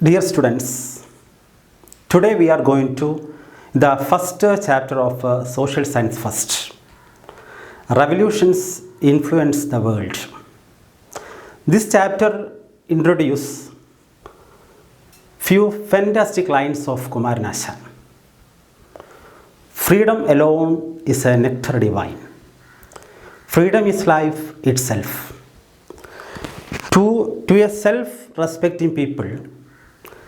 Dear students, today we are going to the first chapter of Social Science First. Revolutions influence the world. This chapter introduces few fantastic lines of Kumaranashan. Freedom alone is a nectar divine. Freedom is life itself. To a self-respecting people,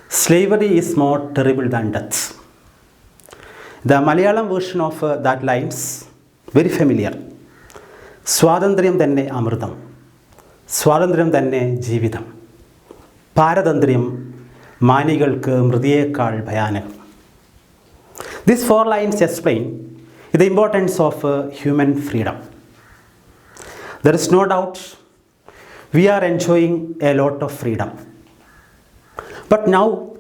slavery is more terrible than death. The Malayalam version of that lines, very familiar. Swadandriyam thanne amrutham. Swadandriyam thanne jeevitham. Paratandriyam manigalkku mridiyekal bhayanakam. These four lines explain the importance of human freedom. There is no doubt we are enjoying a lot of freedom. But now,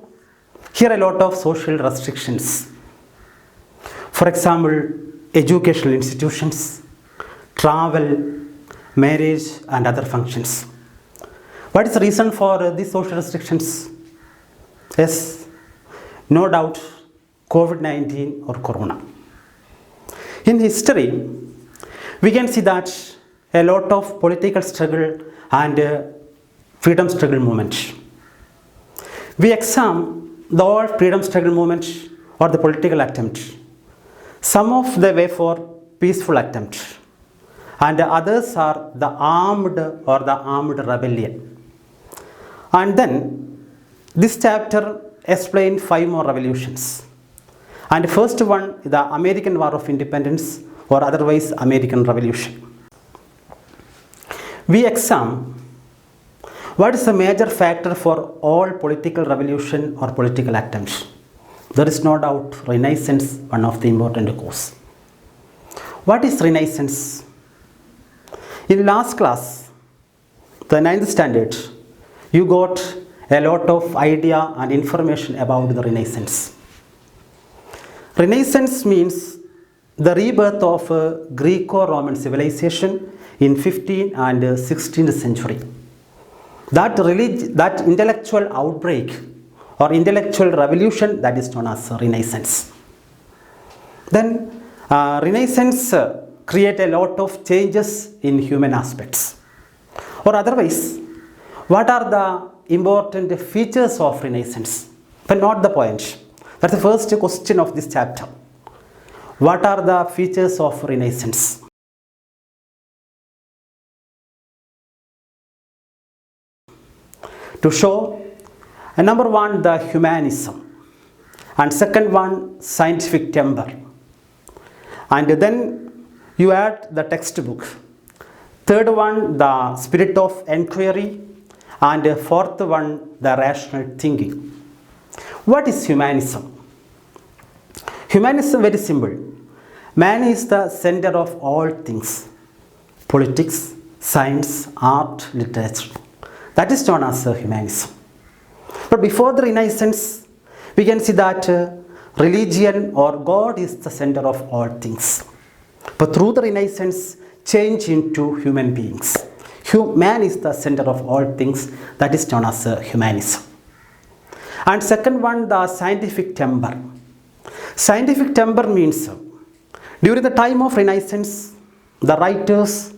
here are a lot of social restrictions. For example, educational institutions, travel, marriage, and other functions. What is the reason for these social restrictions? Yes, no doubt, COVID-19 or Corona. In history, we can see that a lot of political struggle and freedom struggle movement. We examine the all freedom struggle movement or the political attempt. Some of them were for peaceful attempt, and the others are the armed rebellion. And then this chapter explains 5 more revolutions. And the first one is the American War of Independence, or otherwise American Revolution. We examine what is the major factor for all political revolution or political attempts. There is no doubt Renaissance, one of the important cause. What is Renaissance? In last class, the 9th standard, you got a lot of idea and information about the Renaissance. Renaissance means the rebirth of a Greco-Roman civilization in 15th and 16th century. That intellectual outbreak or intellectual revolution, that is known as Renaissance. Then Renaissance create a lot of changes in human aspects. Or otherwise, what are the important features of Renaissance? But not the point. That's the first question of this chapter. What are the features of Renaissance? To show, number one, the humanism, and second one, scientific temper, and then you add the textbook. Third one, the spirit of inquiry, and fourth one, the rational thinking. What is humanism? Humanism, very simple. Man is the center of all things: politics, science, art, literature. That is known as humanism. But before the Renaissance, we can see that religion or God is the center of all things. But through the Renaissance, change into human beings. Man is the center of all things. That is known as humanism. And second one, the scientific temper. Scientific temper means during the time of Renaissance, the writers,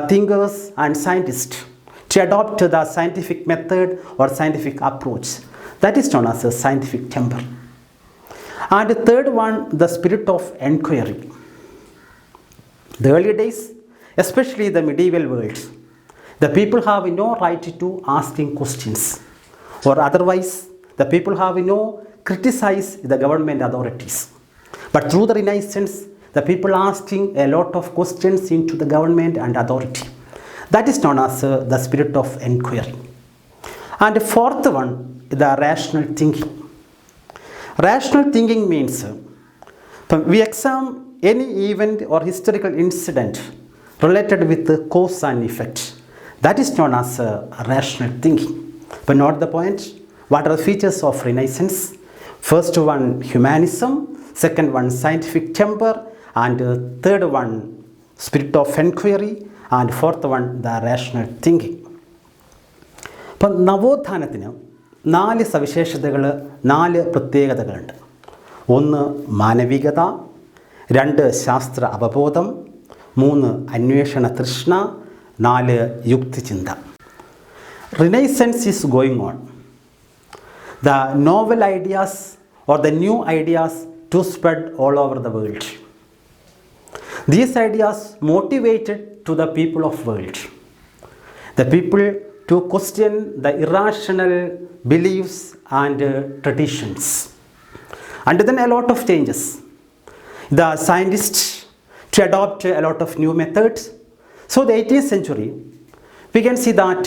thinkers, and scientists to adopt the scientific method or scientific approach. That is known as a scientific temper. And the third one, the spirit of inquiry. The early days, especially the medieval world, the people have no right to asking questions, or otherwise the people have no criticize the government authorities. But through the Renaissance, the people asking a lot of questions into the government and authority. That is known as the spirit of inquiry. And the fourth one, the rational thinking. Rational thinking means we examine any event or historical incident related with the cause and effect. That is known as rational thinking. But not the point. What are the features of Renaissance? First one, humanism. Second one, scientific temper. And third one, spirit of inquiry. And fourth one, the rational thinking. But Navothanathinam, നാല് സവിശേഷതകൾ, നാല് പ്രത്യേകതകളുണ്ട്. ഒന്ന് മാനവികത, രണ്ട് ശാസ്ത്ര അവബോധം, മൂന്ന് അന്വേഷണ തൃഷ്ണ, നാല് യുക്തിചിന്ത. Renaissance is going on. The novel ideas or the new ideas to spread all over the world. These ideas motivated to the people of world. The people to question the irrational beliefs and traditions. And then a lot of changes. The scientists to adopt a lot of new methods. So the 18th century, we can see that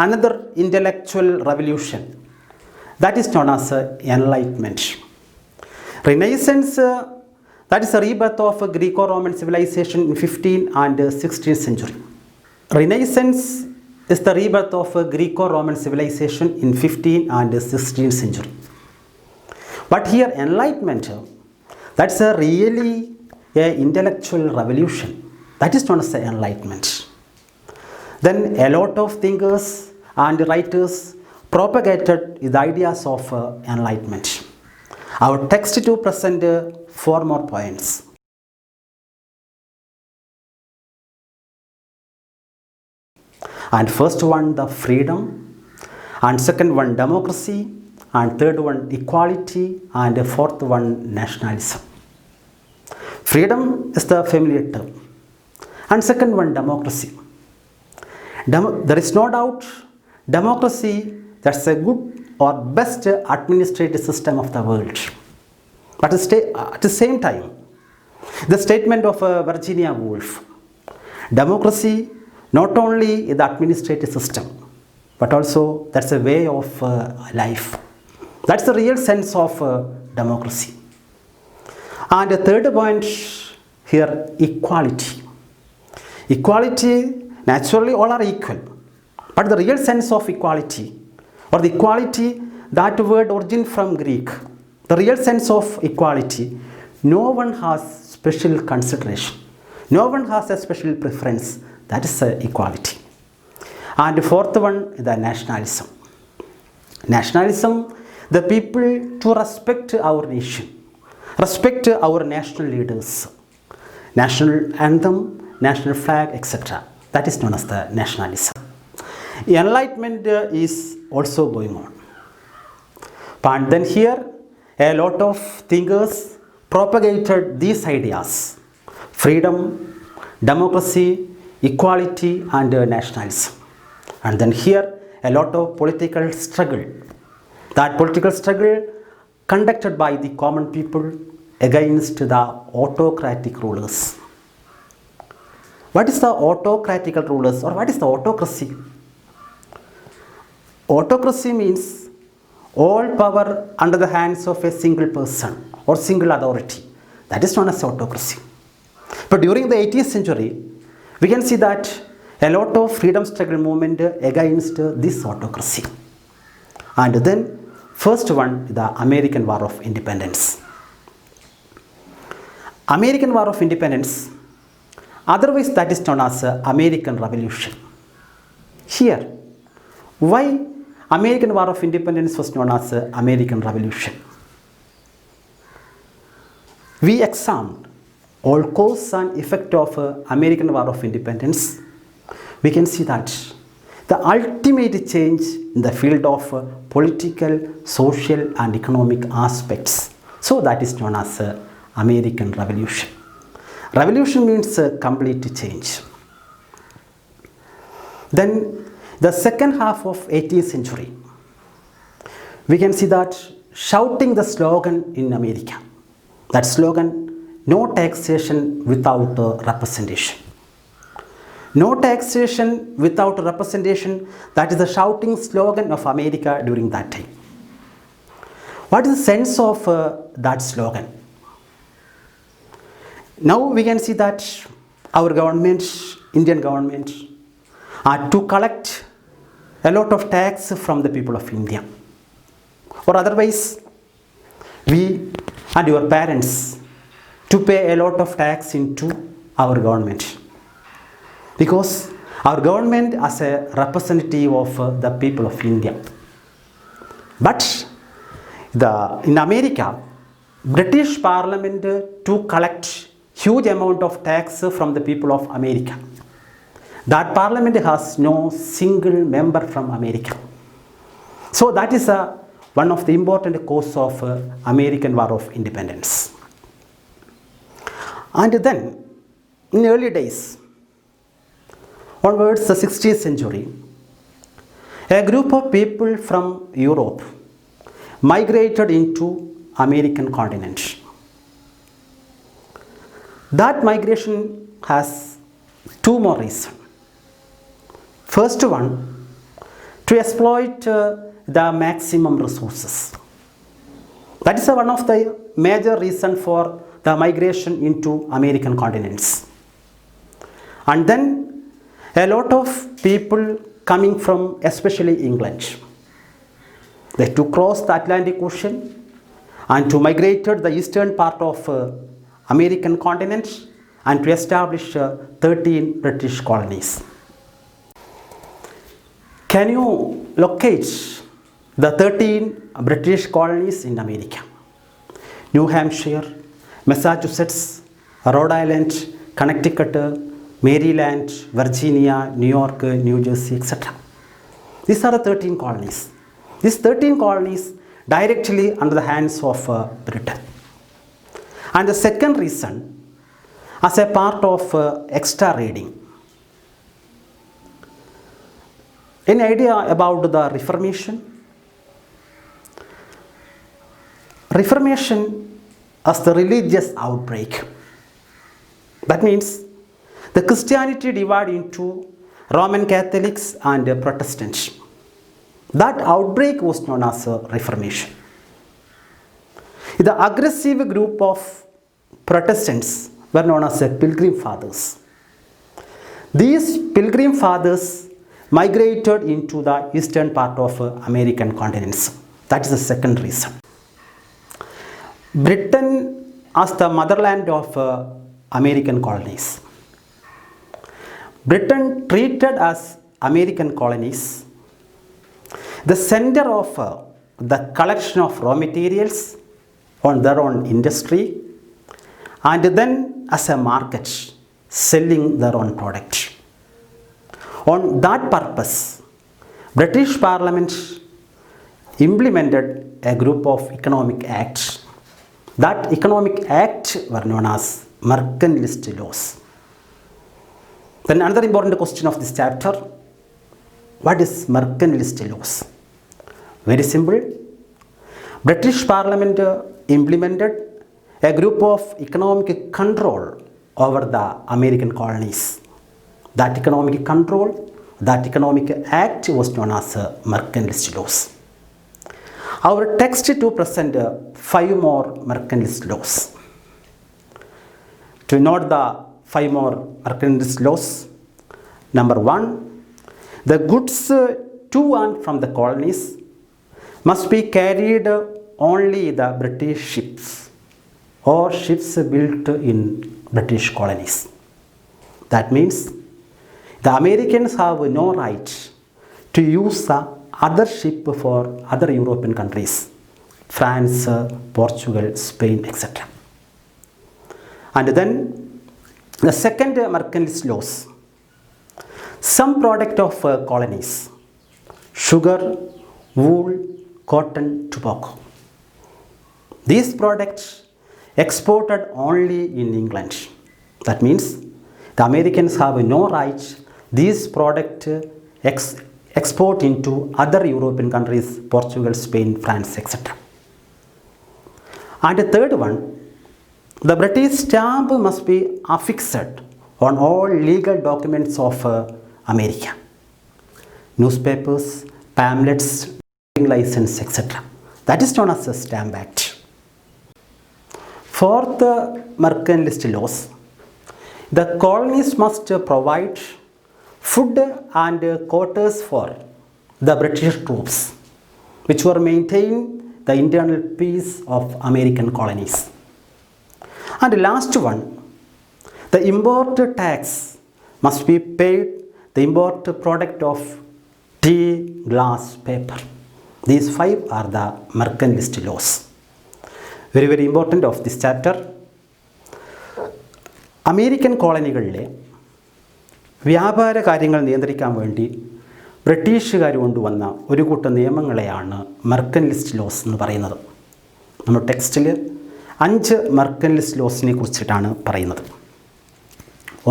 another intellectual revolution, that is known as Enlightenment. Renaissance, that is a rebirth of Greco-Roman civilization in 15th and 16th century. Renaissance is the rebirth of Greco-Roman civilization in 15th and 16th century. But here Enlightenment, that's a really intellectual revolution. That is known as the Enlightenment. Then a lot of thinkers and writers propagated the ideas of Enlightenment. Our text to present 4 more points. And first one, the freedom, and second one, democracy, and third one, equality, and fourth one, nationalism. Freedom is the familiar term, and second one, democracy. There is no doubt democracy, that's a good or best administrative system of the world. But at the same time, the statement of Virginia Woolf, democracy not only is the administrative system, but also that's a way of life. That's the real sense of democracy. And the third point here, equality. Equality, naturally all are equal, but the real sense of equality, or the equality, that word origin from Greek, the real sense of equality, no one has special consideration, no one has a special preference, that is equality. And the fourth one, the nationalism. Nationalism, the people to respect our nation, respect our national leaders, national anthem, national flag, etc. That is known as the nationalism. Enlightenment is also going on. But then here, a lot of thinkers propagated these ideas: freedom, democracy, equality, and nationalism. And then here, a lot of political struggle. That political struggle conducted by the common people against the autocratic rulers. What is the autocratic rulers, or what is the autocracy? Autocracy means all power under the hands of a single person or single authority. That is known as autocracy. But during the 18th century, we can see that a lot of freedom struggle movement against this autocracy. And then first one, the American War of Independence. American War of Independence, otherwise that is known as American Revolution. Here, why American War of Independence was known as American Revolution? We examined all cause and effect of American War of Independence. We can see that the ultimate change in the field of political, social, and economic aspects. So that is known as American Revolution. Revolution means complete change. Then the second half of 18th century, we can see that shouting the slogan in America. That slogan, no taxation without representation. No taxation without representation, that is the shouting slogan of America during that time. What is the sense of that slogan? Now we can see that our government, Indian government, are to collect a lot of tax from the people of India. Or otherwise, we and your parents to pay a lot of tax into our government. Because our government as a representative of the people of India. But in America, British Parliament to collect huge amount of tax from the people of America. That Parliament has no single member from America. So that is one of the important cause of American War of Independence. And then, in early days, onwards the 16th century, a group of people from Europe migrated into American continent. That migration has two more reasons. First one, to exploit the maximum resources. That is one of the major reasons for the migration into American continents. And then a lot of people coming from especially England. They to cross the Atlantic Ocean and to migrate to the eastern part of American continent and to establish 13 British colonies. Can you locate the 13 British colonies in America? New Hampshire, Massachusetts, Rhode Island, Connecticut, Maryland, Virginia, New York, New Jersey, etc. These are the 13 colonies. These 13 colonies directly under the hands of Britain. And the second reason, as a part of extra reading, an idea about the Reformation. Reformation as the religious outbreak. That means the Christianity divided into Roman Catholics and Protestants. That outbreak was known as Reformation. The aggressive group of Protestants were known as Pilgrim Fathers. These Pilgrim Fathers migrated into the eastern part of American continents. That is the second reason. Britain as the motherland of American colonies. Britain treated as American colonies the center of the collection of raw materials on their own industry and then as a market selling their own product. On that purpose, British Parliament implemented a group of economic acts. That economic acts were known as Mercantilist laws. Then another important question of this chapter, what is Mercantilist laws? Very simple. British Parliament implemented a group of economic control over the American colonies. That economic control, that economic act was known as Mercantilist laws. Our text to present 5 more Mercantilist laws. To note the 5 more Mercantilist laws. Number 1, the goods to and from the colonies must be carried only the British ships or ships built in British colonies. That means the Americans have no right to use the other ship for other European countries, France, Portugal, Spain, etc. And then the second Mercantilist laws. Some product of colonies, sugar, wool, cotton, tobacco. These products exported only in England. That means the Americans have no right these products export into other European countries, Portugal, Spain, France, etc. And the third one, the British stamp must be affixed on all legal documents of America. Newspapers, pamphlets, license, etc. That is known as the Stamp Act. Fourth Mercantilist laws. The colonies must provide food and quarters for the British troops, which were maintaining the internal peace of American colonies. And the last one, the import tax must be paid the import product of tea, glass, paper. These 5 are the mercantilist laws. Very, very important of this chapter. American കോളനികളിലെ വ്യാപാര കാര്യങ്ങൾ നിയന്ത്രിക്കാൻ വേണ്ടി ബ്രിട്ടീഷുകാർ കൊണ്ടുവന്ന ഒരു കൂട്ടം നിയമങ്ങളെയാണ് മെർക്കന്റിലിസ്റ്റ് loss എന്ന് പറയുന്നത്. നമ്മുടെ ടെക്സ്റ്റിൽ 5 മെർക്കന്റിലിസ്റ്റ് ലോസിനെ കുറിച്ചിട്ടാണ് പറയുന്നത്.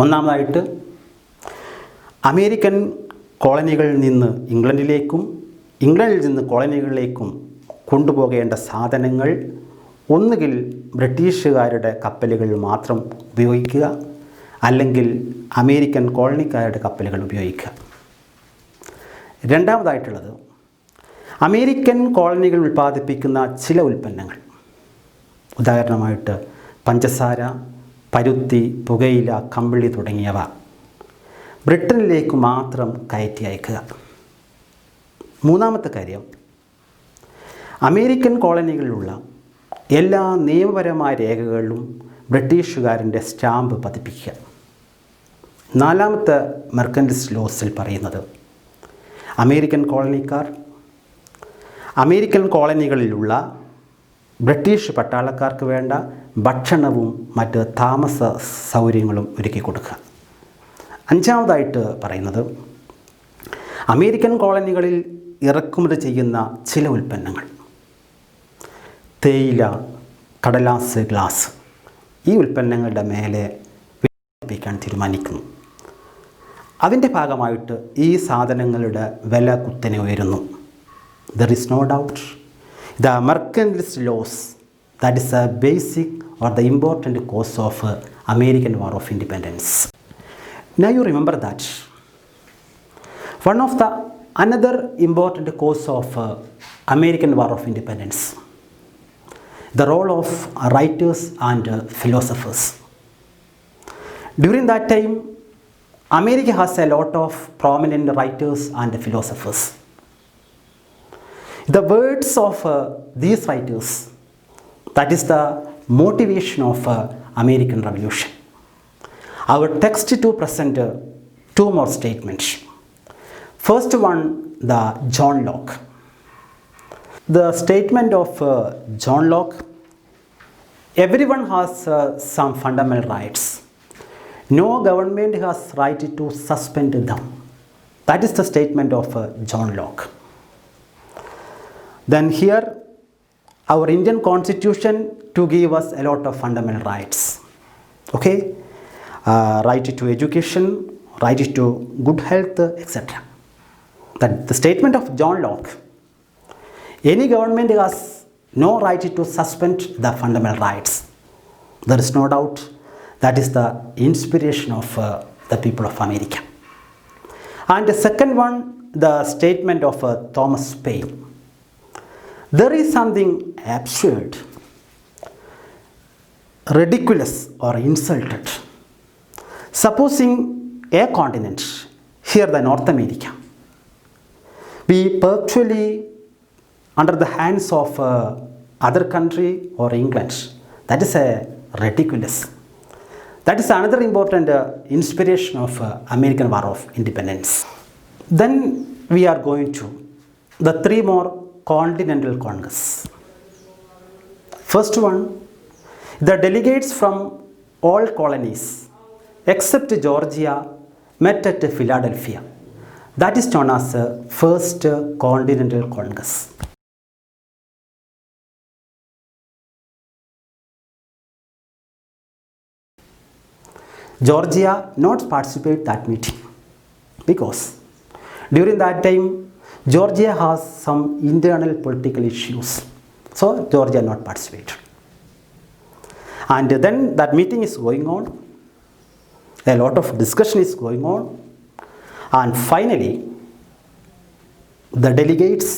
ഒന്നാമതായിട്ട് അമേരിക്കൻ കോളനികളിൽ നിന്ന് ഇംഗ്ലണ്ടിലേക്കും ഇംഗ്ലണ്ടിൽ നിന്ന് കോളനികളിലേക്കും കൊണ്ടുപോകേണ്ട സാധനങ്ങൾ ഒന്നുകിൽ ബ്രിട്ടീഷുകാരുടെ കപ്പലുകൾ മാത്രം ഉപയോഗിക്കുക, അല്ലെങ്കിൽ അമേരിക്കൻ കോളനിക്കാരുടെ കപ്പലുകൾ ഉപയോഗിക്കുക. രണ്ടാമതായിട്ടുള്ളത് അമേരിക്കൻ കോളനികൾ ഉൽപ്പാദിപ്പിക്കുന്ന ചില ഉൽപ്പന്നങ്ങൾ, ഉദാഹരണമായിട്ട് പഞ്ചസാര, പരുത്തി, പുകയില, കമ്പിളി തുടങ്ങിയവ ബ്രിട്ടനിലേക്ക് മാത്രം കയറ്റി അയക്കുക. മൂന്നാമത്തെ കാര്യം, അമേരിക്കൻ കോളനികളിലുള്ള എല്ലാ നിയമപരമായ രേഖകളിലും ബ്രിട്ടീഷുകാരൻ്റെ സ്റ്റാമ്പ് പതിപ്പിക്കുക. നാലാമത്തെ മെർക്കന്റിലിസ്റ്റ് ലോസിൽ പറയുന്നത് അമേരിക്കൻ കോളനിക്കാർ അമേരിക്കൻ കോളനികളിലുള്ള ബ്രിട്ടീഷ് പട്ടാളക്കാർക്ക് വേണ്ട ഭക്ഷണവും മറ്റ് താമസ സൗകര്യങ്ങളും ഒരുക്കി കൊടുക്കുക. അഞ്ചാമതായിട്ട് പറയുന്നത് അമേരിക്കൻ കോളനികളിൽ ഇറക്കുമതി ചെയ്യുന്ന ചില ഉൽപ്പന്നങ്ങൾ, തേയില, കടലാസ്, ഗ്ലാസ്, ഈ ഉൽപ്പന്നങ്ങളുടെ മേലെ വിലപിക്കാൻ തീരുമാനിക്കുന്നു. അതിൻ്റെ ഭാഗമായിട്ട് ഈ സാധനങ്ങളുടെ വില കുത്തനെ ഉയരുന്നു. There is no doubt the mercantilist laws, that is a basic or the important cause of American War of Independence. Now you remember that one of the another important cause of American War of Independence, the role of writers and philosophers. During that time, America has a lot of prominent writers and philosophers. The words of these writers, that is the motivation of American Revolution. Our text to present 2 more statements. First one, the John Locke. The statement of John Locke, everyone has some fundamental rights. No government has right to suspend them. That is the statement of John Locke. Then here, our Indian Constitution to give us a lot of fundamental rights. Okay, right to education, right to good health, etc. That the statement of John Locke. Any government has no right to suspend the fundamental rights. There is no doubt that is the inspiration of the people of America. And the second one, the statement of Thomas Paine. There is something absurd, ridiculous or insulted. Supposing a continent, here the North America, be perpetually under the hands of other country or England. That is a ridiculous. That is another important inspiration of American War of Independence. Then we are going to the 3 more Continental Congress. First one, the delegates from all colonies except Georgia met at Philadelphia. That is known as First Continental Congress. Georgia not participate that meeting because during that time Georgia has some internal political issues, so Georgia not participate. And then that meeting is going on, a lot of discussion is going on, and finally the delegates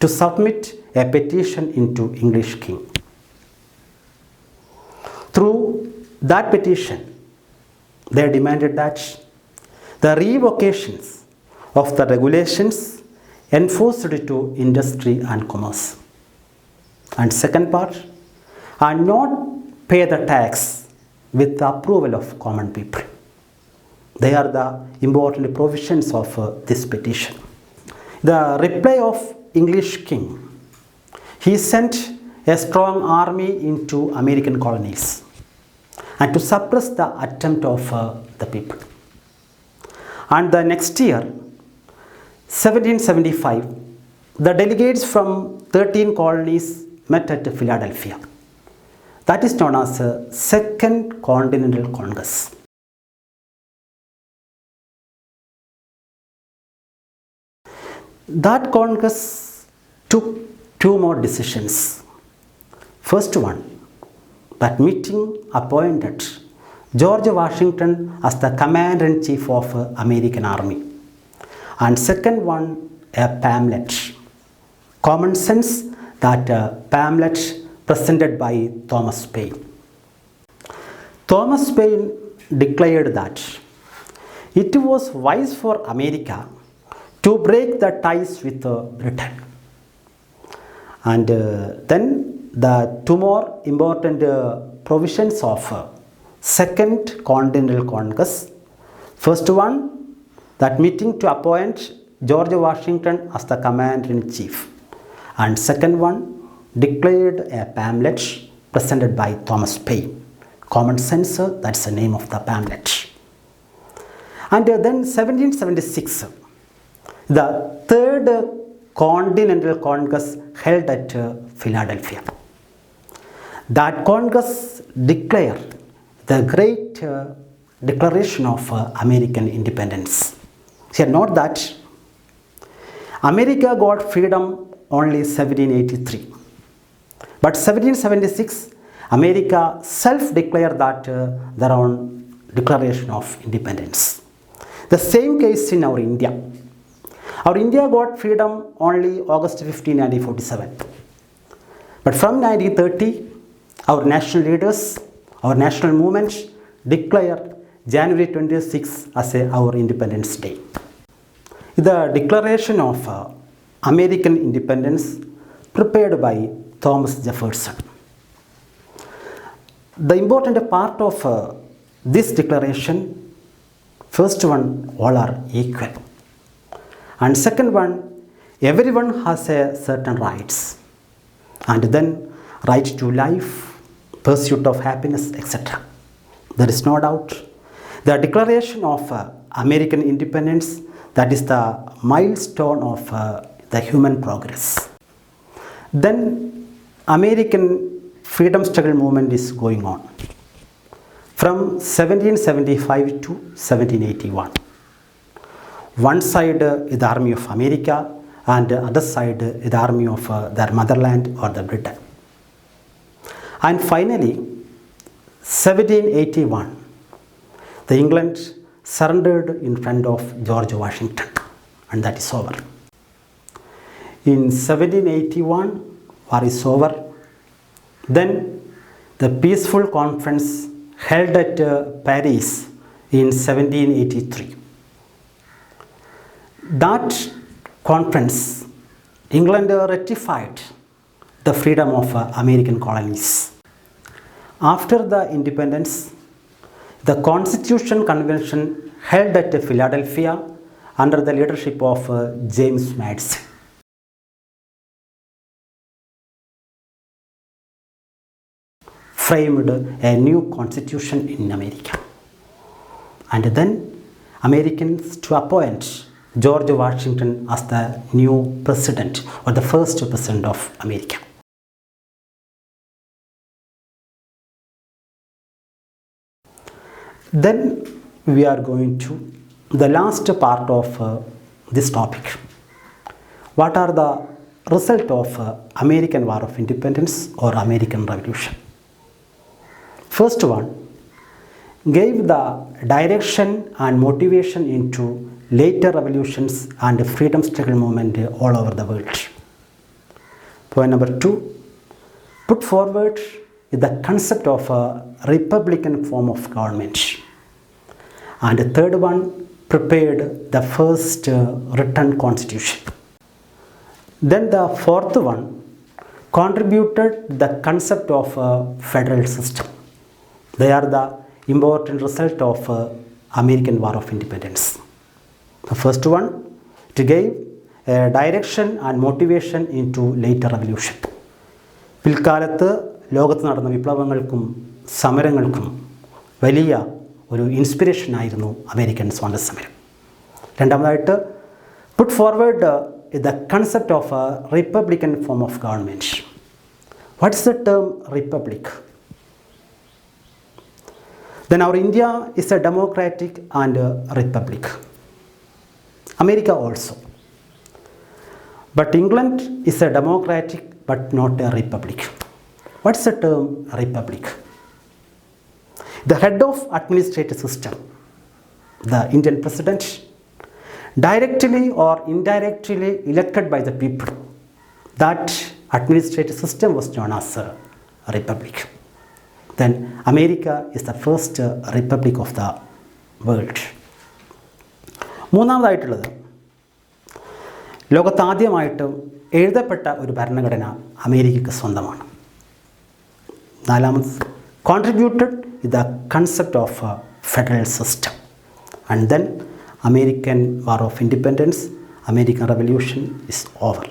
to submit a petition into English king. Through that petition, they demanded that the revocations of the regulations enforced to industry and commerce, and second part, and not pay the tax with the approval of common people. They are the important provisions of this petition. The reply of English king, he sent a strong army into American colonies and to suppress the attempt of the people. And the next year, 1775, the delegates from 13 colonies met at Philadelphia. That is known as the Second Continental Congress. That Congress took two more decisions. First one, that meeting appointed George Washington as the commander-in-chief of American Army. And second one, a pamphlet. Common Sense, that pamphlet presented by Thomas Paine. Thomas Paine declared that it was wise for America to break the ties with Britain. And then the two more important provisions of Second Continental Congress. First one, that meeting to appoint George Washington as the commander-in-chief. And second one, declared a pamphlet presented by Thomas Paine. Common Sense, that's the name of the pamphlet. And then 1776, the Third Continental Congress held at Philadelphia. That Congress declared the great Declaration of American Independence. Here, note that America got freedom only 1783. But 1776, America self-declared that their own Declaration of Independence. The same case in our India. Our India got freedom only August 15, 1947. But from 1930, our national leaders, our national movement declared January 26 as our Independence Day. The Declaration of American Independence prepared by Thomas Jefferson. The important part of this declaration, first one, all are equal. And second one, everyone has a certain rights. And then right to life, pursuit of happiness, etc. There is no doubt. The Declaration of American Independence, that is the milestone of the human progress. Then American freedom struggle movement is going on from 1775 to 1781. One side is the Army of America and the other side is the Army of their motherland or the Britain. And finally, 1781, the England surrendered in front of George Washington, and that is over. In 1781, war is over. Then the peaceful conference held at Paris in 1783. That conference, England ratified the freedom of American colonies. After the independence, the Constitution Convention held at Philadelphia under the leadership of James Madison. Framed a new constitution in America. And then Americans to appoint George Washington as the new president or the first president of America. Then we are going to the last part of this topic. What are the result of American War of Independence or American Revolution? First one gave the direction and motivation into later revolutions and freedom struggle movement all over the world. Point number 2, put forward the concept of a republican form of government. And the third one, prepared the first written constitution. Then the fourth one contributed the concept of a federal system. They are the important result of American War of Independence. The first one, it gave direction and motivation into later revolution. പിൽക്കാലത്ത് ലോകത്ത് നടന്ന വിപ്ലവങ്ങൾക്കും സമരങ്ങൾക്കും വലിയ ഒരു ഇൻസ്പിറേഷനായിരുന്നു American സ്വാതന്ത്ര്യ സമരം. രണ്ടാമതായിട്ട് put forward the concept of a republican form of government. What is the term republic? Then our India is a democratic and a republic. America also. But England is a democratic but not a republic. What is the term republic? The head of administrative system, the Indian president, directly or indirectly elected by the people. That administrative system was known as a republic. Then America is the first republic of the world. മൂന്നാമതായിട്ടുള്ളത് ലോകത്താദ്യമായിട്ട് എഴുതപ്പെട്ട ഒരു ഭരണഘടന അമേരിക്കയ്ക്ക് സ്വന്തമാണ്. നാലാമത് contributed with the concept of a federal system. And then American War of Independence, American Revolution is over.